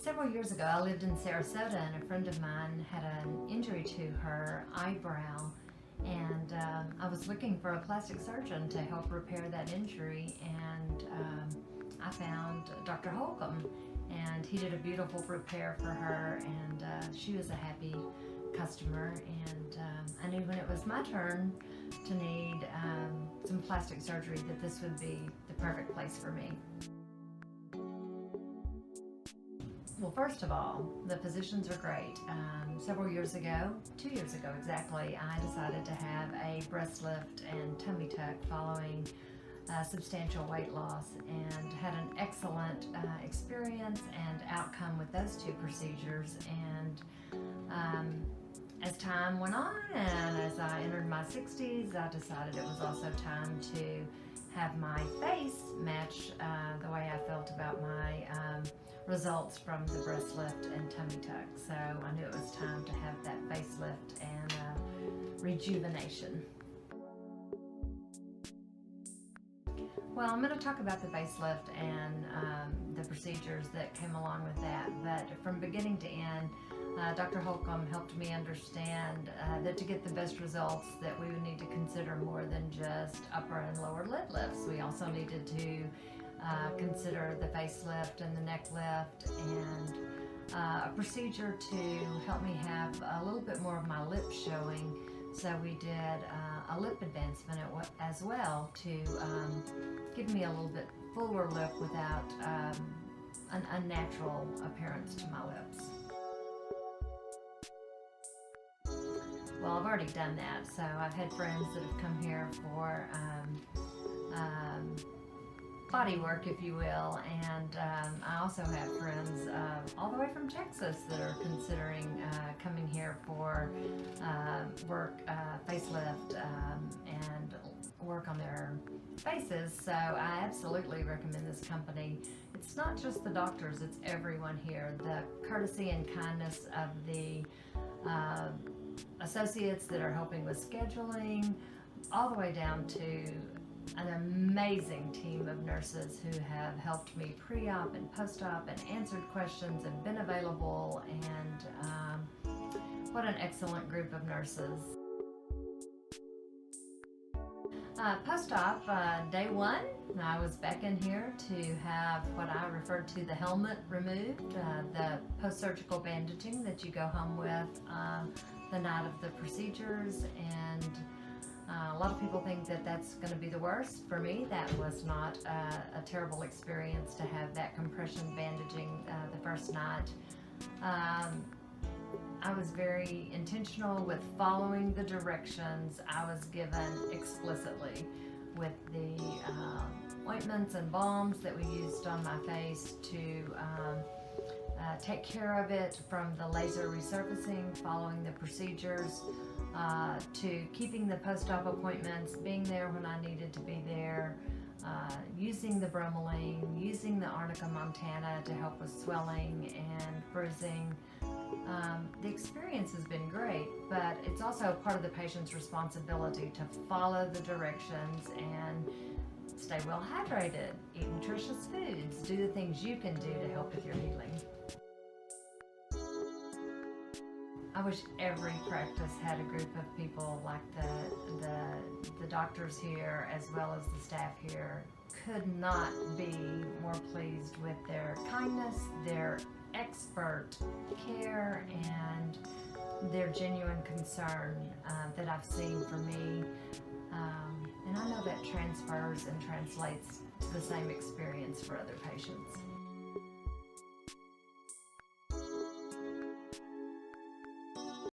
Several years ago, I lived in Sarasota, and a friend of mine had an injury to her eyebrow, and I was looking for a plastic surgeon to help repair that injury, and I found Dr. Holcomb, and he did a beautiful repair for her, and she was a happy customer, and I knew when it was my turn to need some plastic surgery that this would be the perfect place for me. Well, first of all, the physicians are great. Several years ago, 2 years ago exactly, I decided to have a breast lift and tummy tuck following substantial weight loss, and had an excellent experience and outcome with those two procedures. And as time went on and as I entered my 60s, I decided it was also time to have my face match the way I felt about my results from the breast lift and tummy tuck. So I knew it was time to have that facelift and rejuvenation. Well, I'm going to talk about the facelift and the procedures that came along with that, but from beginning to end, Dr. Holcomb helped me understand that to get the best results that we would need to consider more than just upper and lower lid lifts. We also needed to consider the facelift and the neck lift, and a procedure to help me have a little bit more of my lips showing. So we did a lip advancement as well to give me a little bit fuller look without an unnatural appearance to my lips. Well, I've already done that, so I've had friends that have come here for body work, if you will, and I also have friends all the way from Texas that are considering coming here for work, facelift, and work on their faces. So I absolutely recommend this company. It's not just the doctors, it's everyone here. The courtesy and kindness of the associates that are helping with scheduling, all the way down to an amazing team of nurses who have helped me pre-op and post-op and answered questions and been available, and what an excellent group of nurses. Post-op, day one, I was back in here to have what I referred to the helmet removed, the post-surgical bandaging that you go home with the night of the procedures, and a lot of people think that that's going to be the worst. For me, that was not a terrible experience to have that compression bandaging the first night. I was very intentional with following the directions I was given explicitly with the ointments and balms that we used on my face to take care of it, from the laser resurfacing following the procedures to keeping the post-op appointments, being there when I needed to be there, using the bromelain, using the arnica montana to help with swelling and bruising. The experience has been great, but it's also part of the patient's responsibility to follow the directions and stay well hydrated, eat nutritious foods, do the things you can do to help with your healing. I wish every practice had a group of people like the doctors here, as well as the staff here. Could not be more pleased with their kindness, their expert care, and their genuine concern that I've seen for me. And I know that transfers and translates to the same experience for other patients.